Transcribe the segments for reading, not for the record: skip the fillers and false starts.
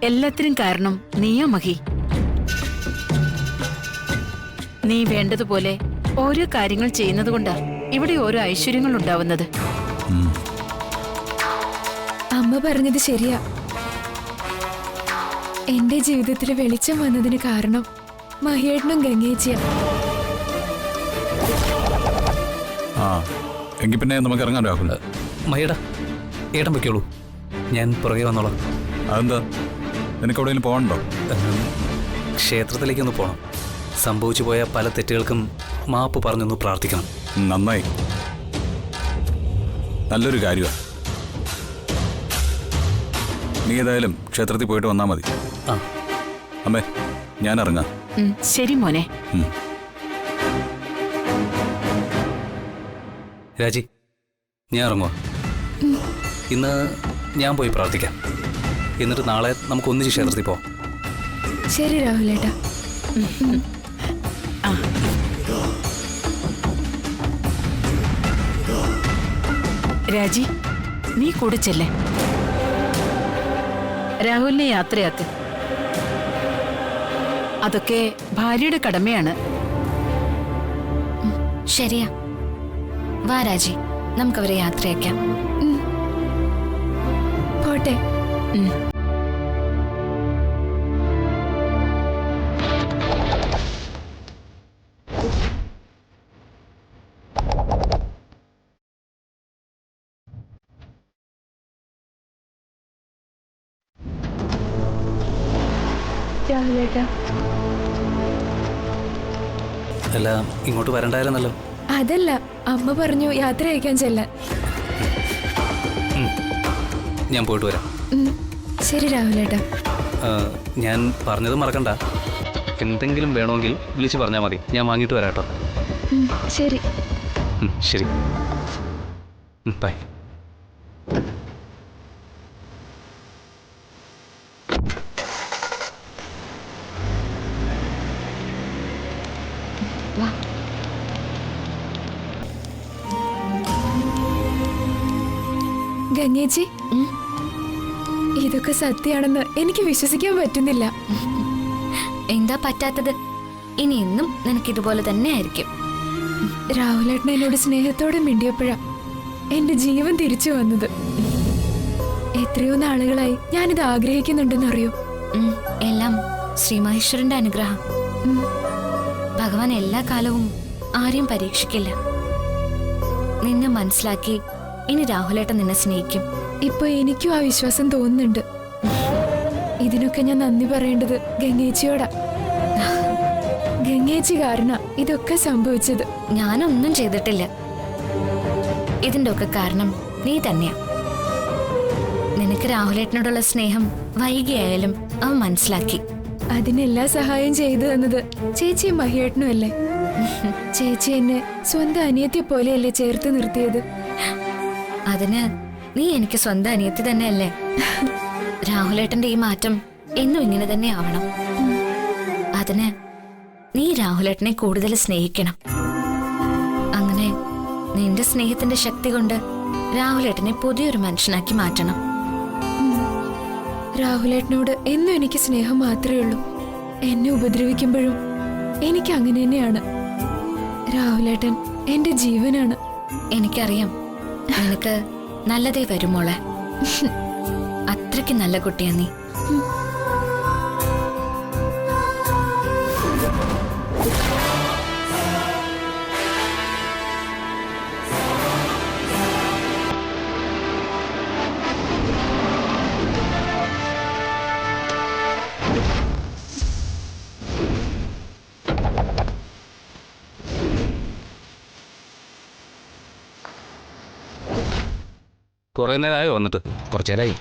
എല്ലാത്തിനും കാരണം നീയാ മഹി. നീ വേണ്ടതുപോലെ ഓരോ കാര്യങ്ങൾ ചെയ്യുന്നത് കൊണ്ടാ ഇവിടെ ഓരോ ഐശ്വര്യങ്ങൾ ഉണ്ടാവുന്നത്. അമ്മ പറഞ്ഞത് ശരിയാ. എന്റെ ജീവിതത്തിൽ വെളിച്ചം വന്നതിന് കാരണം മഹിയേട്ടനും ഗംഗേച്ചിയാ. എങ്കിൽ പിന്നെ നമുക്ക് ഇറങ്ങാൻ രാഹുൽ. മഹിയേട്ടാ, ഏട്ടൻ വയ്ക്കോളൂ, ഞാൻ പുറകെ വന്നോളാം. അതെന്താ, നിനക്ക് എവിടെയെങ്കിലും പോകണ്ടോ? ക്ഷേത്രത്തിലേക്കൊന്ന് പോകണം. സംഭവിച്ചു പോയ പല തെറ്റുകൾക്കും മാപ്പ് പറഞ്ഞൊന്ന് പ്രാർത്ഥിക്കണം. നന്നായി, നല്ലൊരു കാര്യമാണ്. നീ ഏതായാലും ക്ഷേത്രത്തിൽ പോയിട്ട് വന്നാൽ മതി. ആ അമ്മേ, ഞാൻ ഇറങ്ങാം. ശരി മോനെ. രാജി, ഞാൻ ഇറങ്ങുക. ഇന്ന് ഞാൻ പോയി പ്രാർത്ഥിക്കാം. എന്നിട്ട് നാളെ നമുക്ക് ഒന്നിച്ച് ക്ഷേത്രത്തിൽ പോവാം. ശരി രാഹുലേട്ടാ. രാജി, നീ കൂടെ ചെല്ലേ. രാഹുലിനെ യാത്രയാക്ക്. അതൊക്കെ ഭാര്യയുടെ കടമയാണ്. ശരിയാ, വാ രാജി, നമുക്കവരെ യാത്രയാക്കാം. പോട്ടെ. അല്ല, ഇങ്ങോട്ട് വരണ്ടായിരുന്നല്ലോ. അതല്ല, അമ്മ പറഞ്ഞു യാത്ര അയക്കാൻ ചെല്ലാൻ. ഞാൻ പോയിട്ട് വരാം. ശരി രാഹുലേട്ടാ. ഞാൻ പറഞ്ഞത് മറക്കണ്ട. എന്തെങ്കിലും വേണമെങ്കിൽ വിളിച്ച് പറഞ്ഞാൽ മതി, ഞാൻ വാങ്ങിയിട്ട് വരാം കേട്ടോ. ശരി. ശരി, ബൈ. ഗംഗേച്ചി, ഇതൊക്കെ സത്യമാണെന്ന് എനിക്ക് വിശ്വസിക്കാൻ പറ്റുന്നില്ല. എന്താ പറ്റാത്തത്? ഇനി എന്നും നിനക്കിതുപോലെ തന്നെ ആയിരിക്കും. രാഹുലേട്ടൻ എന്നോട് സ്നേഹത്തോടെ മിണ്ടിയപ്പോഴാ എന്റെ ജീവൻ തിരിച്ചു വന്നത്. എത്രയോ നാളുകളായി ഞാനിത് ആഗ്രഹിക്കുന്നുണ്ടെന്നറിയോ? എല്ലാം ശ്രീമഹേശ്വരന്റെ അനുഗ്രഹം. ഭഗവാൻ എല്ലാ കാലവും ആരെയും പരീക്ഷിക്കില്ല. നിന്നെ മനസ്സിലാക്കി ഇനി രാഹുലേട്ടൻ നിന്നെ സ്നേഹിക്കും. ഇപ്പൊ എനിക്കും ആ വിശ്വാസം തോന്നുന്നുണ്ട്. ഇതിനൊക്കെ ഞാൻ നന്ദി പറയേണ്ടത് ഗംഗേച്ചിയോടാ. ഗംഗേച്ചി കാരണ ഇതൊക്കെ സംഭവിച്ചത്. ഞാനൊന്നും ചെയ്തിട്ടില്ല. ഇതിന്റെ ഒക്കെ കാരണം നീ തന്നെയാ. നിനക്ക് രാഹുലേട്ടനോടുള്ള സ്നേഹം വൈകിയായാലും അവൻ മനസ്സിലാക്കി. അതിനെല്ലാ സഹായം ചെയ്തു തന്നത് ചേച്ചിയും മഹിയേട്ടനും അല്ലേ? ചേച്ചി എന്നെ സ്വന്തം അനിയത്തിയെ പോലെയല്ലേ ചേർത്ത് നിർത്തിയത്? അതിന് നീ എനിക്ക് സ്വന്തം അനിയത്തി തന്നെയല്ലേ? രാഹുലേട്ടന്റെ ഈ മാറ്റം എന്നും ഇങ്ങനെ തന്നെ ആവണം. അതിന് നീ രാഹുലേട്ടനെ കൂടുതൽ സ്നേഹിക്കണം. അങ്ങനെ നിന്റെ സ്നേഹത്തിന്റെ ശക്തി കൊണ്ട് രാഹുലേട്ടനെ പുതിയൊരു മനുഷ്യനാക്കി മാറ്റണം. രാഹുലേട്ടനോട് എന്നും എനിക്ക് സ്നേഹം മാത്രമേ ഉള്ളൂ. എന്നെ ഉപദ്രവിക്കുമ്പോഴും എനിക്ക് അങ്ങനെ തന്നെയാണ്. രാഹുലേട്ടൻ എന്റെ ജീവനാണ്. എനിക്കറിയാം, നിനക്ക് നല്ലതേ വരുമോളെ. അത്രയ്ക്ക് നല്ല കുട്ടിയാ നീ. കുറേ നേരമായോ വന്നിട്ട്? കുറച്ചു നേരമായി.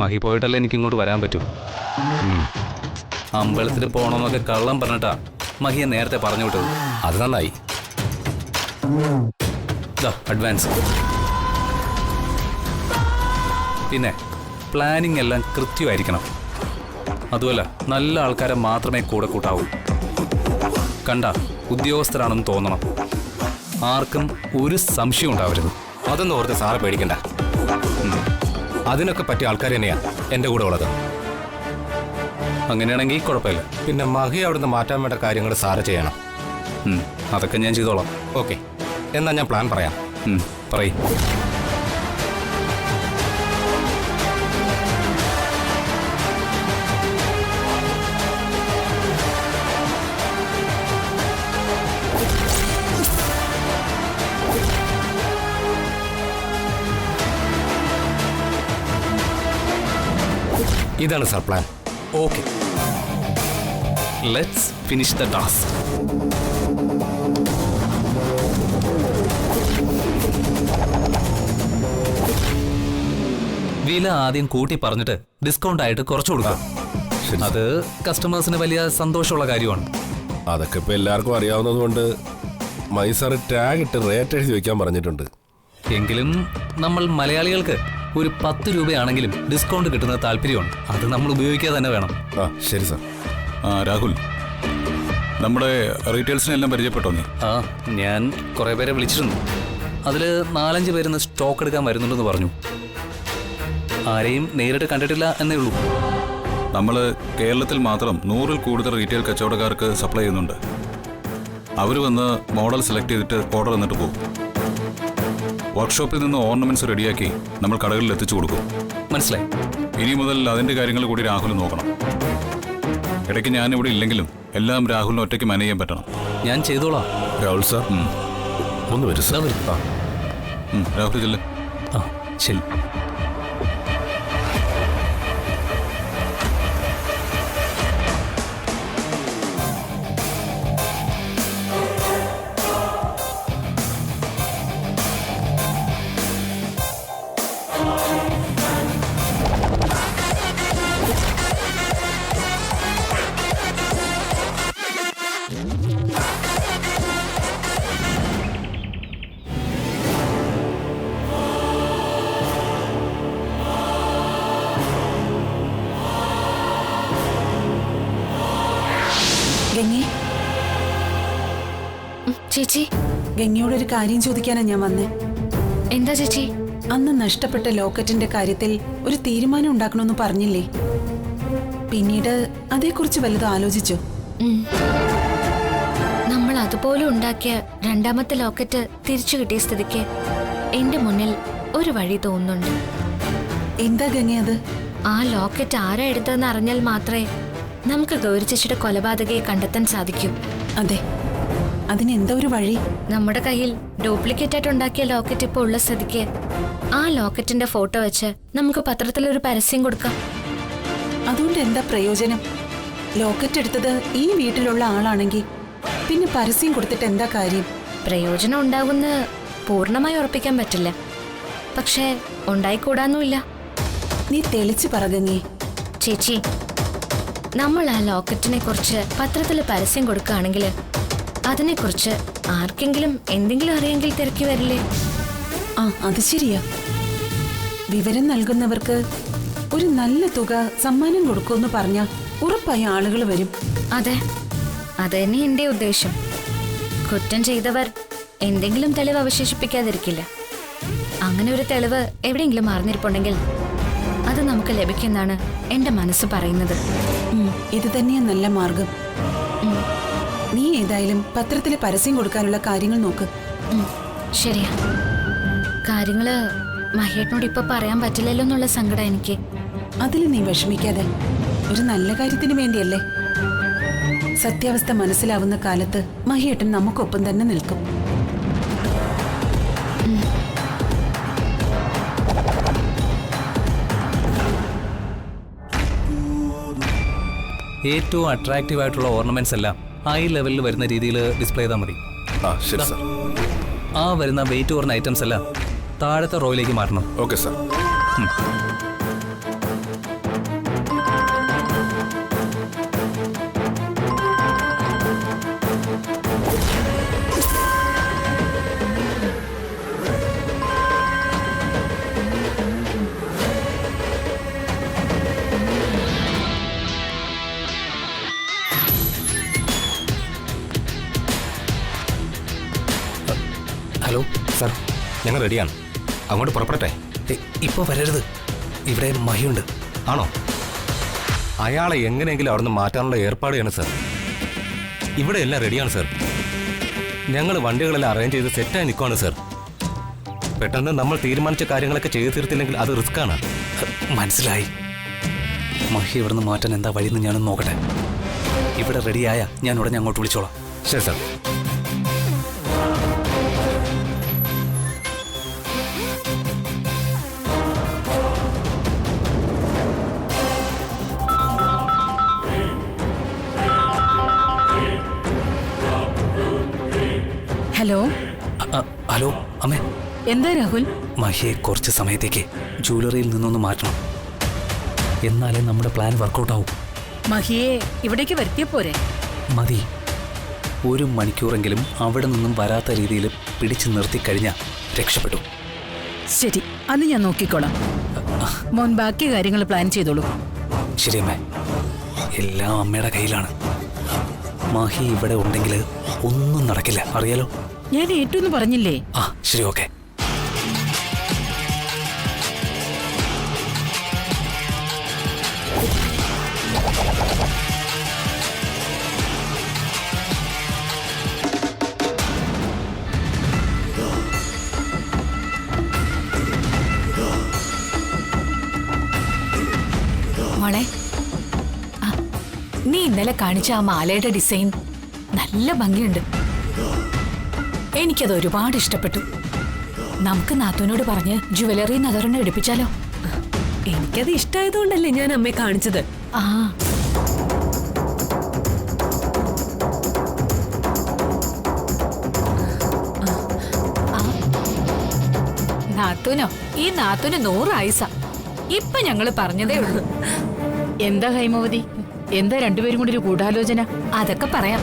മഹി പോയിട്ടല്ലേ എനിക്ക് ഇങ്ങോട്ട് വരാൻ പറ്റൂ. അമ്പലത്തിൽ പോകണമെന്നൊക്കെ കള്ളം പറഞ്ഞിട്ടാ മഹിയെ നേരത്തെ പറഞ്ഞു വിട്ടത്. അത് നന്നായി. അഡ്വാൻസ്. പിന്നെ പ്ലാനിങ് എല്ലാം കൃത്യമായിരിക്കണം. അതുമല്ല, നല്ല ആൾക്കാരെ മാത്രമേ കൂടെ കൂട്ടാവൂ. കണ്ട ഉദ്യോഗസ്ഥരാണെന്ന് തോന്നണം. ആർക്കും ഒരു സംശയം ഉണ്ടാവരുത്. അതൊന്നും ഓർത്ത് സാറ് പേടിക്കണ്ട. അതിനൊക്കെ പറ്റിയ ആൾക്കാർ തന്നെയാ എൻ്റെ കൂടെ ഉള്ളത്. അങ്ങനെയാണെങ്കിൽ കുഴപ്പമില്ല. പിന്നെ മഹി അവിടുന്ന് മാറ്റാൻ വേണ്ട കാര്യങ്ങൾ സാറ് ചെയ്യണം. അതൊക്കെ ഞാൻ ചെയ്തോളാം. ഓക്കെ, എന്നാൽ ഞാൻ പ്ലാൻ പറയാം. പറയും. ഇതാണ് sir plan. Okay, let's finish the task. വില ആദ്യം കൂട്ടി പറഞ്ഞിട്ട് ഡിസ്കൗണ്ട് ആയിട്ട് കുറച്ചു കൊടുക്കാം. അത് കസ്റ്റമേഴ്സിന് വലിയ സന്തോഷമുള്ള കാര്യമാണ്. അതൊക്കെ ഇപ്പൊ എല്ലാവർക്കും അറിയാവുന്നതുകൊണ്ട് മൈസാർ ടാഗ് ഇട്ട് റേറ്റ് എഴുതി വെക്കാൻ പറഞ്ഞിട്ടുണ്ട്. എങ്കിലും നമ്മൾ മലയാളികൾക്ക് ഒരു 10 രൂപയാണെങ്കിലും ഡിസ്കൗണ്ട് കിട്ടുന്ന താല്പര്യമാണ്. അത് നമ്മൾ ഉപയോഗിക്കുക തന്നെ വേണം. ശരി സാർ. രാഹുൽ, നമ്മുടെ റീറ്റെയിൽസിനെല്ലാം പരിചയപ്പെട്ടോ നീ? ഞാൻ കുറേ പേരെ വിളിച്ചിരുന്നു. അതിൽ 4-5 പേരുന്ന് സ്റ്റോക്ക് എടുക്കാൻ വരുന്നുണ്ടെന്ന് പറഞ്ഞു. ആരെയും നേരിട്ട് കണ്ടിട്ടില്ല എന്നേ ഉള്ളൂ. നമ്മൾ കേരളത്തിൽ മാത്രം 100-ൽ കൂടുതൽ റീറ്റെയിൽ കച്ചവടക്കാർക്ക് സപ്ലൈ ചെയ്യുന്നുണ്ട്. അവർ വന്ന് മോഡൽ സെലക്ട് ചെയ്തിട്ട് ഓർഡർ തന്നിട്ട് പോകും. വർക്ക്ഷോപ്പിൽ നിന്ന് ഓർണമെന്റ്സ് റെഡിയാക്കി നമ്മൾ കടകളിൽ എത്തിച്ചു കൊടുക്കും. മനസ്സിലായി. ഇനി മുതൽ അതിൻ്റെ കാര്യങ്ങൾ കൂടി രാഹുൽ നോക്കണം. ഇടയ്ക്ക് ഞാനിവിടെ ഇല്ലെങ്കിലും എല്ലാം രാഹുലിന് ഒറ്റയ്ക്ക് മാനേജ് ചെയ്യാൻ പറ്റണം. ഞാൻ ചെയ്തോളാം. രാഹുൽ സാർ ഒന്ന് വരും സാർ. രാഹുൽ ചെല്ല്. ശരി. ഗംഗേ, ചേച്ചി, ഗംഗയോടൊരു കാര്യം ചോദിക്കാനാണ് ഞാൻ വന്നേ. എന്താ ചേച്ചി? അന്ന് നഷ്ടപ്പെട്ട ലോക്കറ്റിന്റെ കാര്യത്തിൽ ഒരു തീരുമാനം ഉണ്ടാക്കണമെന്ന് പറഞ്ഞില്ലേ? പിന്നീട് അതേക്കുറിച്ച് വല്ലതും ആലോചിച്ചോ? നമ്മൾ അതുപോലെ ഉണ്ടാക്കിയ 2ാമത്തെ ലോക്കറ്റ് തിരിച്ചു കിട്ടിയ സ്ഥിതിക്ക് എന്റെ മുന്നിൽ ഒരു വഴി തോന്നുന്നുണ്ട്. എന്താ ഗംഗ അത്? ആ ലോക്കറ്റ് ആരാ എടുത്തതെന്ന് അറിഞ്ഞാൽ മാത്രമേ നമുക്ക് ഗൗരി ചേച്ചിയുടെ കൊലപാതകയെ കണ്ടെത്താൻ സാധിക്കൂ. അതെ, അതിനെന്താ ഒരു വഴി? നമ്മുടെ കയ്യിൽ ഡ്യൂപ്ലിക്കേറ്റ് ആയിട്ട് ഉണ്ടാക്കിയ ലോക്കറ്റ് ഇപ്പോൾ ഉള്ള സ്ഥിതിക്ക് ആ ലോക്കറ്റിന്റെ ഫോട്ടോ വെച്ച് നമുക്ക് പത്രത്തിലൊരു പരസ്യം കൊടുക്കാം. അതുകൊണ്ട് എന്താ പ്രയോജനം? ലോക്കറ്റ് എടുത്തത് ഈ വീട്ടിലുള്ള ആളാണെങ്കിൽ പിന്നെ പരസ്യം കൊടുത്തിട്ട് എന്താ കാര്യം? പ്രയോജനം ഉണ്ടാകുന്ന പൂർണ്ണമായി ഉറപ്പിക്കാൻ പറ്റില്ല, പക്ഷേ ഉണ്ടായിക്കൂടാന്നുമില്ല. നീ തെളിച്ച് പറ ഗംഗേ. ചേച്ചി, നമ്മൾ ആ ലോക്കറ്റിനെ കുറിച്ച് പത്രത്തിൽ പരസ്യം കൊടുക്കുകയാണെങ്കിൽ അതിനെക്കുറിച്ച് ആർക്കെങ്കിലും എന്തെങ്കിലും അറിയെങ്കിൽ തിരക്കി വരില്ലേ? അത് ശരിയാ. വിവരം നൽകുന്നവർക്ക് ഒരു നല്ല തുക സമ്മാനം കൊടുക്കുമെന്ന് പറഞ്ഞാ ഉറപ്പായി ആളുകൾ വരും. അതെ, അതന്നെ എന്റെ ഉദ്ദേശം. കുറ്റം ചെയ്തവർ എന്തെങ്കിലും തെളിവ് അവശേഷിപ്പിക്കാതിരിക്കില്ല. അങ്ങനെ ഒരു തെളിവ് എവിടെയെങ്കിലും അറിഞ്ഞിരിപ്പുണ്ടെങ്കിൽ അത് നമുക്ക് ലഭിക്കുമെന്നാണ് എന്റെ മനസ്സ് പറയുന്നത്. ഇത് തന്നെയാ നല്ല മാർഗം. നീ ഏതായാലും പത്രത്തില് പരസ്യം കൊടുക്കാനുള്ള കാര്യങ്ങൾ നോക്ക്. ശരിയാ. കാര്യങ്ങള് മഹേട്ടനോട് ഇപ്പൊ പറയാൻ പറ്റില്ലല്ലോ എന്നുള്ള സങ്കടം എനിക്ക്. അതിൽ നീ വിഷമിക്കാതെ, ഒരു നല്ല കാര്യത്തിന് വേണ്ടിയല്ലേ. സത്യാവസ്ഥ മനസ്സിലാവുന്ന കാലത്ത് മഹിയേട്ടൻ നമുക്കൊപ്പം തന്നെ നിൽക്കും. ഏറ്റവും അട്രാക്റ്റീവ് ആയിട്ടുള്ള ഓർണമെന്റ്സ് എല്ലാം ഹൈ ലെവലിൽ വരുന്ന രീതിയിൽ ഡിസ്പ്ലേ ചെയ്താൽ മതി. ശരി സാർ. ആ വരുന്ന വെയിറ്റ് കുറഞ്ഞ ഐറ്റംസ് എല്ലാം താഴത്തെ റോയിലേക്ക് മാറ്റണം. Okay sir. ഹലോ സാർ, ഞങ്ങൾ റെഡിയാണ്. അങ്ങോട്ട് പുറപ്പെടട്ടെ? ഇപ്പോൾ വരരുത്, ഇവിടെ മഹിയുണ്ട്. ആണോ? അയാളെ എങ്ങനെയെങ്കിലും അവിടുന്ന് മാറ്റാനുള്ള ഏർപ്പാട് ചെയ്യണം സർ. ഇവിടെ എല്ലാം റെഡിയാണ് സർ. ഞങ്ങൾ വണ്ടികളെല്ലാം അറേഞ്ച് ചെയ്ത് സെറ്റായി നിൽക്കുവാണ് സർ. പെട്ടെന്ന് നമ്മൾ തീരുമാനിച്ച കാര്യങ്ങളൊക്കെ ചെയ്തു തീർത്തില്ലെങ്കിൽ അത് റിസ്ക്കാണ്. മനസ്സിലായി. മഹി ഇവിടുന്ന് മാറ്റാൻ എന്താ വഴിയെന്ന് ഞാനൊന്ന് നോക്കട്ടെ. ഇവിടെ റെഡിയായ ഞാൻ ഉടനെ അങ്ങോട്ട് വിളിച്ചോളാം. ശരി സർ. ഹലോ, ഹലോ അമ്മേ. എന്താ രാഹുൽ? മഹിയെ കുറച്ച് സമയത്തേക്ക് ജ്വല്ലറിയിൽ നിന്നൊന്ന് മാറ്റണം. എന്നാലേ നമ്മുടെ പ്ലാൻ വർക്കൗട്ട് ആവും. മഹിയെ ഇവിടേക്ക് വരുത്തിയ പോരെ? മതി. 1 മണിക്കൂറെങ്കിലും അവിടെ നിന്നും വരാത്ത രീതിയിൽ പിടിച്ചു നിർത്തി കഴിഞ്ഞാൽ രക്ഷപ്പെട്ടു. ശരി, അത് ഞാൻ നോക്കിക്കോളാം. മോൻ ബാക്കി കാര്യങ്ങൾ പ്ലാൻ ചെയ്തോളൂ. ശരി അമ്മേ, എല്ലാം അമ്മയുടെ കയ്യിലാണ്. മഹി ഇവിടെ ഉണ്ടെങ്കിൽ ഒന്നും നടക്കില്ല, അറിയാലോ. ഞാൻ ഏറ്റവും പറഞ്ഞില്ലേ? ആ ശരി, ഓക്കെ. മോളെ, നീ ഇന്നലെ കാണിച്ച ആ മാലയുടെ ഡിസൈൻ നല്ല ഭംഗിയുണ്ട്. എനിക്കത് ഒരുപാട് ഇഷ്ടപ്പെട്ടു. നമുക്ക് നാത്തൂനോട് പറഞ്ഞ് ജുവലറി നഗറിനെ എടുപ്പിച്ചാലോ? എനിക്കത് ഇഷ്ടമായതുകൊണ്ടല്ലേ ഞാൻ അമ്മയെ കാണിച്ചത്. ആ, നാത്തൂനോ? ഈ നാത്തൂന് 100 ആയുസ. ഇപ്പൊ ഞങ്ങള് പറഞ്ഞതേ ഉള്ളൂ. എന്താ ഹൈമവതി, എന്താ രണ്ടുപേരും കൂടി ഒരു ഗൂഢാലോചന? അതൊക്കെ പറയാം.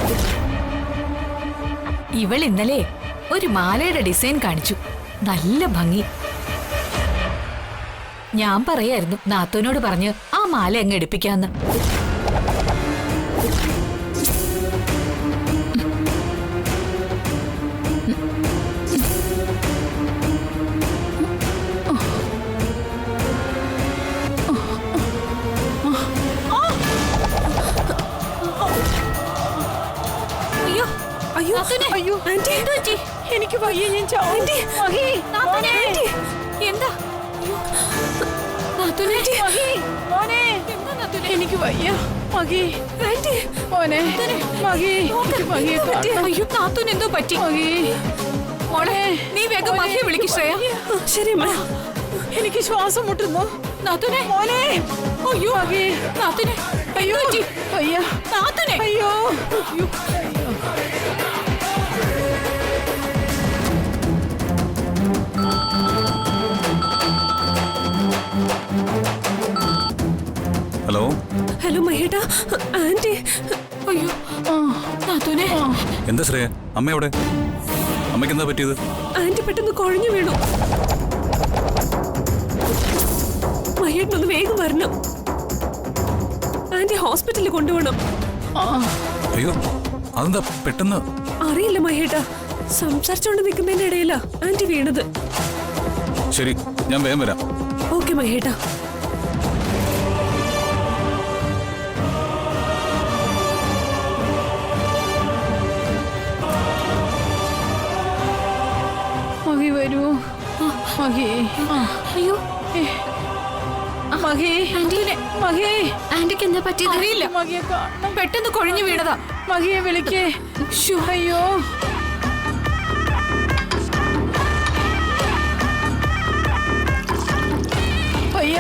ഇവൾ ഇന്നലെ ഒരു മാലയുടെ ഡിസൈൻ കാണിച്ചു, നല്ല ഭംഗി. ഞാൻ പറയായിരുന്നു നാത്തൂനോട് പറഞ്ഞ് ആ മാല അങ്ങ് എടുപ്പിക്കാന്ന്. അയ്യോ അയ്യോ അയ്യോ, ആന്റി, എനിക്ക് വയ്യ, ഞാൻ ചാവും. മഹി, മോനെ. എന്താ നാത്തൂനെ? മഹി, മോനെ. എനിക്ക് വയ്യ മഹി. മോനെ, മഹി, എനിക്ക് മഹിയെ കാണണം. അയ്യോ, നാത്തൂന് എന്തോ പറ്റി? മഹി, മോളെ, നീ വേഗം മഹിയെ വിളിക്ക് ശ്രേയ. ശരി അമ്മ. എനിക്ക് ശ്വാസം മുട്ടുന്നു. നാത്തൂനെ, മോനെ. അയ്യോ മഹി, നാത്തൂനെ, അയ്യോ വയ്യ. നാത്തൂനെ. അയ്യോ, അയ്യോ. ഹലോ. Hello മഹേട്ടാ, anti. അയ്യോ നാത്തൂനെ. എന്താ ശ്രേയ, അമ്മ എവിടെ? അമ്മയ്ക്ക് എന്താ പറ്റിയത്? ആന്റി പെട്ടെന്ന് കുഴഞ്ഞു വീണു. മഹേട്ടനൊന്ന് വേഗം വരണം. ആന്റി ഹോസ്പിറ്റലിൽ കൊണ്ടുപോകണം. അയ്യോ, അതെന്താ പെട്ടെന്ന്? അറിയില്ല മഹേട്ടാ, സംസാരിച്ചോണ്ട് നിൽക്കുന്നതിന്റെ ഇടയിലാ ആന്റി വീണത്. ശരി, ഞാൻ വേഗം വരാം. ഓക്കെ മഹേട്ടാ. മഹി വരൂ. മഹി. അയ്യോ മഹി, മഹി. ആന്റിക്ക് എന്താ പറ്റിയത്? അറിയില്ല, മഹിയെ കാണണം. പെട്ടെന്ന് കുഴഞ്ഞു വീണതാ. മഹിയെ വിളിക്കേ. അയ്യോ. അയ്യ,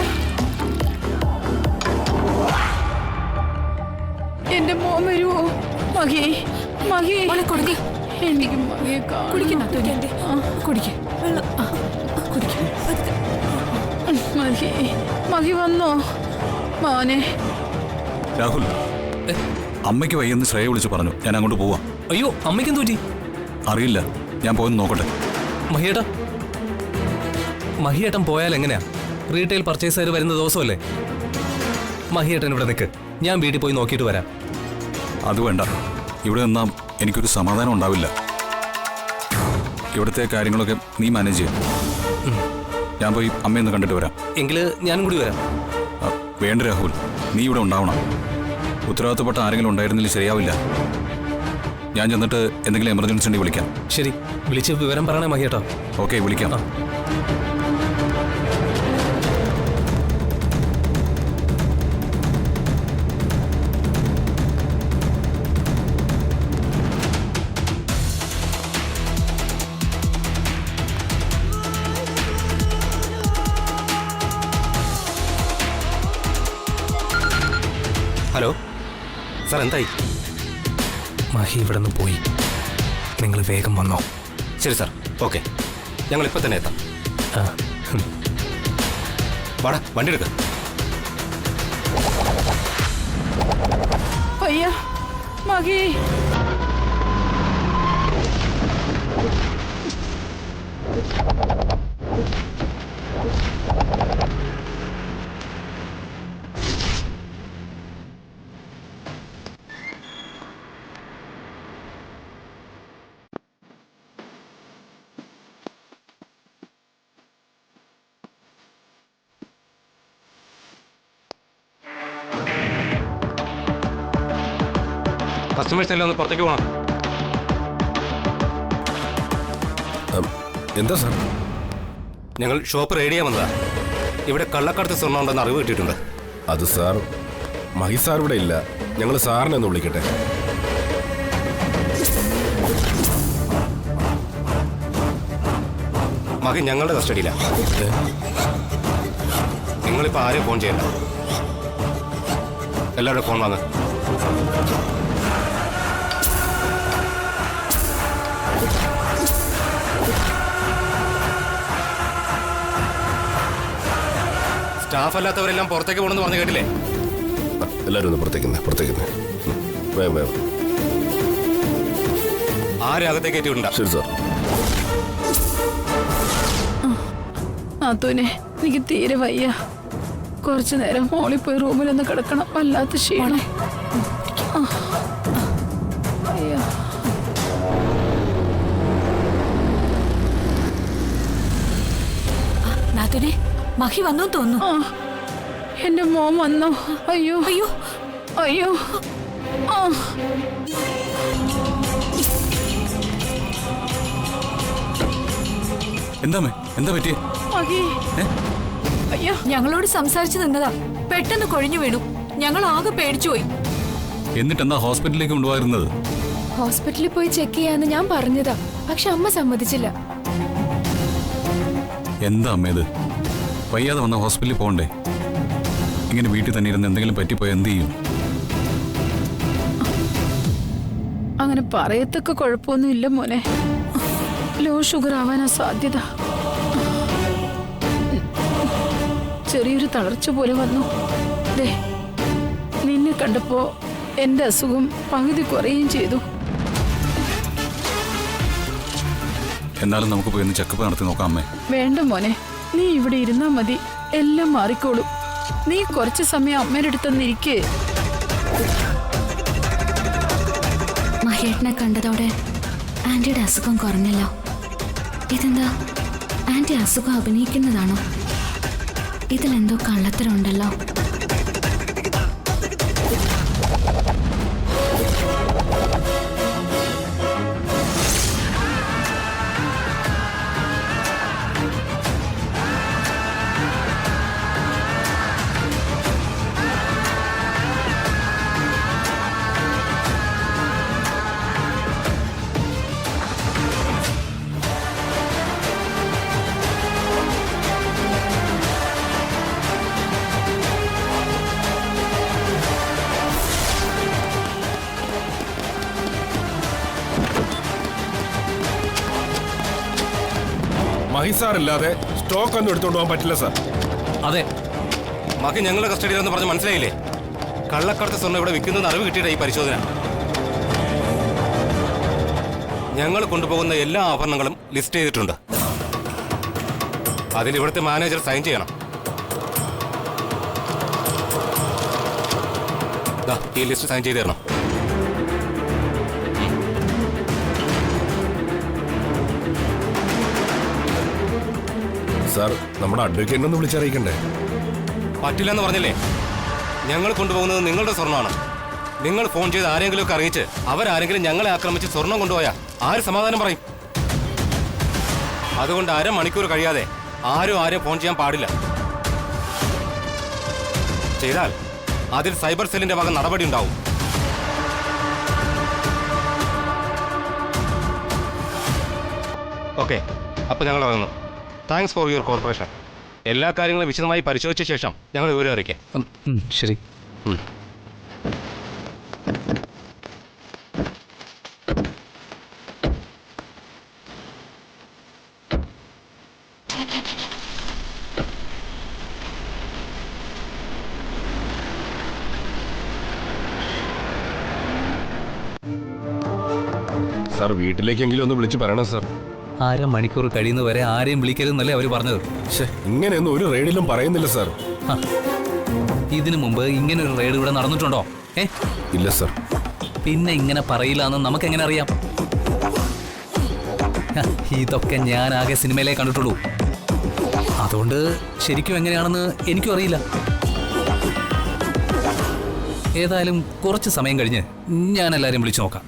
എന്റെ മോൻ വരുവോ? മഹി, മഹി. മോളെ കൊടുക്ക്. എനിക്ക് മഹിയെ കുടിക്കുന്ന കുടിക്ക്. മഹി, മഹി വന്നോ മോനെ? രാഹുൽ, അമ്മയ്ക്ക് വയ്യെന്ന് ശ്രേയ വിളിച്ച് പറഞ്ഞു. ഞാൻ അങ്ങോട്ട് പോവാം. അയ്യോ, അമ്മയ്ക്കെന്ത് പറ്റി? അറിയില്ല, ഞാൻ പോയെന്ന് നോക്കട്ടെ. മഹിയേട്ടാ, മഹിയേട്ടൻ പോയാൽ എങ്ങനെയാ? റീറ്റെയിൽ പർച്ചേസർ വരുന്ന ദിവസമല്ലേ? മഹിയേട്ടൻ ഇവിടെ നിൽക്ക്, ഞാൻ വീട്ടിൽ പോയി നോക്കിയിട്ട് വരാം. അത് വേണ്ട, ഇവിടെ നിന്നാ എനിക്കൊരു സമാധാനം ഉണ്ടാവില്ല. ഇവിടുത്തെ കാര്യങ്ങളൊക്കെ നീ മാനേജ് ചെയ്യും. ഞാൻ പോയി അമ്മയൊന്ന് കണ്ടിട്ട് വരാം. എങ്കിൽ ഞാനും കൂടി വരാം. വേണ്ട രാഹുൽ, നീ ഇവിടെ ഉണ്ടാവണം. ഉത്തരവാദിത്തപ്പെട്ട ആരെങ്കിലും ഉണ്ടായിരുന്നില്ല ശരിയാവില്ല. ഞാൻ ചെന്നിട്ട് എന്തെങ്കിലും എമർജൻസി ഉണ്ടെങ്കിൽ വിളിക്കാം. ശരി, വിളിച്ച് വിവരം പറയണേ മഹിയേട്ടാ. ഓക്കെ, വിളിക്കാം. ഹലോ സാർ, എന്തായി? മഹി ഇവിടെ നിന്ന് പോയി. നിങ്ങൾ വേഗം വന്നോ. ശരി സാർ, ഓക്കെ, ഞങ്ങൾ ഇപ്പം തന്നെ എത്താം. ആ, വാടാ, വണ്ടി എടുക്ക. അയ്യ മകി, കസ്റ്റമേഴ്സ് എല്ലാം ഒന്ന് പുറത്തേക്ക് പോകണം. എന്താ സാർ? ഞങ്ങൾ ഷോപ്പ് റെഡി ചെയ്യാൻ വന്നതാ. ഇവിടെ കള്ളക്കടത്ത് സ്വർണ്ണം ഉണ്ടെന്ന് അറിവ് കിട്ടിയിട്ടുണ്ട്. അത് സാർ, മഹി സാർ ഇവിടെ ഇല്ല. ഞങ്ങൾ സാറിനെ ഒന്ന് വിളിക്കട്ടെ. മകൻ ഞങ്ങളുടെ കസ്റ്റഡിയിലാണ്. നിങ്ങളിപ്പോൾ ആരെയും ഫോൺ ചെയ്യണ്ട. എല്ലാവരുടെ ഫോൺ വാങ്ങ. സ്റ്റാഫ് അല്ലാത്തവരെല്ലാം പുറത്തേക്ക് പോകണമെന്ന് പറഞ്ഞു കേട്ടില്ലേ? എല്ലാവരും ഒന്ന് പുറത്തേക്ക്. വേഗം. ആരും അകത്തേക്ക് കയറ്റിവിടണ്ട. ശരി സാർ. നാത്തൂനെ, എനിക്ക് തീരെ വയ്യ. കുറച്ചു നേരം മോളിൽ പോയി റൂമിലൊന്ന് കിടക്കണം. വല്ലാത്ത ക്ഷീണം. അയ്യോ, നാത്തുനെ, മഹി വന്നു തോന്നുന്നു. എന്റെ മോൻ വന്നോ? അയ്യോ അയ്യോ അയ്യോ. ആ, എന്താ പറ്റിയേ? മകി, അയ്യോ. ഞങ്ങളോട് സംസാരിച്ചു നിന്നതാ, പെട്ടെന്ന് കൊഴിഞ്ഞു വീണു. ഞങ്ങൾ ആകെ പേടിച്ചുപോയി. എന്നിട്ടെന്താ ഹോസ്പിറ്റലിലേക്ക് കൊണ്ടുപോയിരുന്നത്? ഹോസ്പിറ്റലിൽ പോയി ചെക്ക് ചെയ്യാന്ന് ഞാൻ പറഞ്ഞതാ, പക്ഷെ അമ്മ സമ്മതിച്ചില്ല. എന്താ അമ്മേത്? വയ്യാതെ വന്ന ഹോസ്പിറ്റലിൽ പോകണ്ടേ? ഇങ്ങനെ വീട്ടിൽ തന്നെ ഇരുന്ന് എന്തെങ്കിലും പറ്റിപ്പോയാൽ എന്ത് ചെയ്യും? അങ്ങനെ പറയത്തക്ക കുഴപ്പമൊന്നും ഇല്ല മോനെ. ലോ ഷുഗർ ആവാനാ സാധ്യത. ചെറിയൊരു തളർച്ച പോലെ വന്നു. ദേ, നിന്നെ കണ്ടപ്പോ എന്റെ അസുഖം പകുതി കുറയുകയും ചെയ്തു. എന്നാലും നമുക്ക് പോയി ഒന്ന് ചെക്കപ്പ് നടത്തി നോക്കാം അമ്മേ. വേണ്ട മോനെ, നീ ഇവിടെ ഇരുന്നാ മതി. എല്ലാം മാറിക്കോളും. നീ കുറച്ച് സമയം അമ്മയുടെ അടുത്തൊന്നിരിക്കേ. മഹേട്ടനെ കണ്ടതോടെ ആന്റിയുടെ അസുഖം കുറഞ്ഞല്ലോ. ഇതെന്താ, ആന്റി അസുഖം അഭിനയിക്കുന്നതാണോ? ഇതിലെന്തോ കള്ളത്തരമുണ്ടല്ലോ. മഹി സാർ ഇല്ലാതെ സ്റ്റോക്ക് ഒന്നും എടുത്തോണ്ട് പോകാൻ പറ്റില്ല സാർ. അതെ, മകൻ ഞങ്ങളുടെ കസ്റ്റഡിയിലെന്ന് പറഞ്ഞ് മനസ്സിലായില്ലേ? കള്ളക്കടത്ത് സ്വർണ്ണം ഇവിടെ വിൽക്കുന്ന അറിവ് കിട്ടിയിട്ട ഈ പരിശോധന. ഞങ്ങൾ കൊണ്ടുപോകുന്ന എല്ലാ ആഭരണങ്ങളും ലിസ്റ്റ് ചെയ്തിട്ടുണ്ട്. അതിൽ ഇവിടുത്തെ മാനേജർ സൈൻ ചെയ്യണം. ഈ ലിസ്റ്റ് സൈൻ ചെയ്ത് തരണം. സാർ, നമ്മുടെ അഡ്വക്കേറ്റിനൊന്ന് വിളിച്ചറിയിക്കണ്ടേ? പറ്റില്ലെന്ന് പറഞ്ഞില്ലേ? ഞങ്ങൾ കൊണ്ടുപോകുന്നത് നിങ്ങളുടെ സ്വർണ്ണമാണ്. നിങ്ങൾ ഫോൺ ചെയ്ത് ആരെങ്കിലും ഒക്കെ അറിയിച്ച് അവരാരെങ്കിലും ഞങ്ങളെ ആക്രമിച്ച് സ്വർണം കൊണ്ടുപോയാൽ ആര് സമാധാനം പറയും? അതുകൊണ്ട് അരമണിക്കൂർ കഴിയാതെ ആരും ഫോൺ ചെയ്യാൻ പാടില്ല. ചെയ്താൽ അതിൽ സൈബർ സെല്ലിന്റെ വക നടപടി ഉണ്ടാവും. ഓക്കെ, അപ്പോൾ ഞങ്ങൾ ഇറങ്ങുന്നു. Thanks for your corporation. എല്ലാ കാര്യങ്ങളും വിശദമായി പരിശോധിച്ച ശേഷം ഞങ്ങൾ വിവരം അറിയിക്കാം. ശരി. സാർ വീട്ടിലേക്കെങ്കിലും ഒന്ന് വിളിച്ച് പറയണം സാർ. അരമണിക്കൂർ കഴിയുന്നവരെ ആരെയും വിളിക്കരുതെന്നല്ലേ അവർ പറഞ്ഞത്. ഇങ്ങനെയൊന്നും ഒരു റെയ്ഡിലും പറയുന്നില്ല സാർ. ഇതിനു മുമ്പ് ഇങ്ങനെ ഒരു റെയ്ഡ് ഇവിടെ നടന്നിട്ടുണ്ടോ? ഇല്ല സാർ. പിന്നെ ഇങ്ങനെ പറയില്ല എന്ന് നമുക്ക് എങ്ങനെ അറിയാം? ഇതൊക്കെ ഞാൻ ആകെ സിനിമയിലേ കണ്ടിട്ടുള്ളൂ. അതുകൊണ്ട് ശരിക്കും എങ്ങനെയാണെന്ന് എനിക്കും അറിയില്ല. ഏതായാലും കുറച്ച് സമയം കഴിഞ്ഞ് ഞാൻ എല്ലാവരെയും വിളിച്ചു നോക്കാം.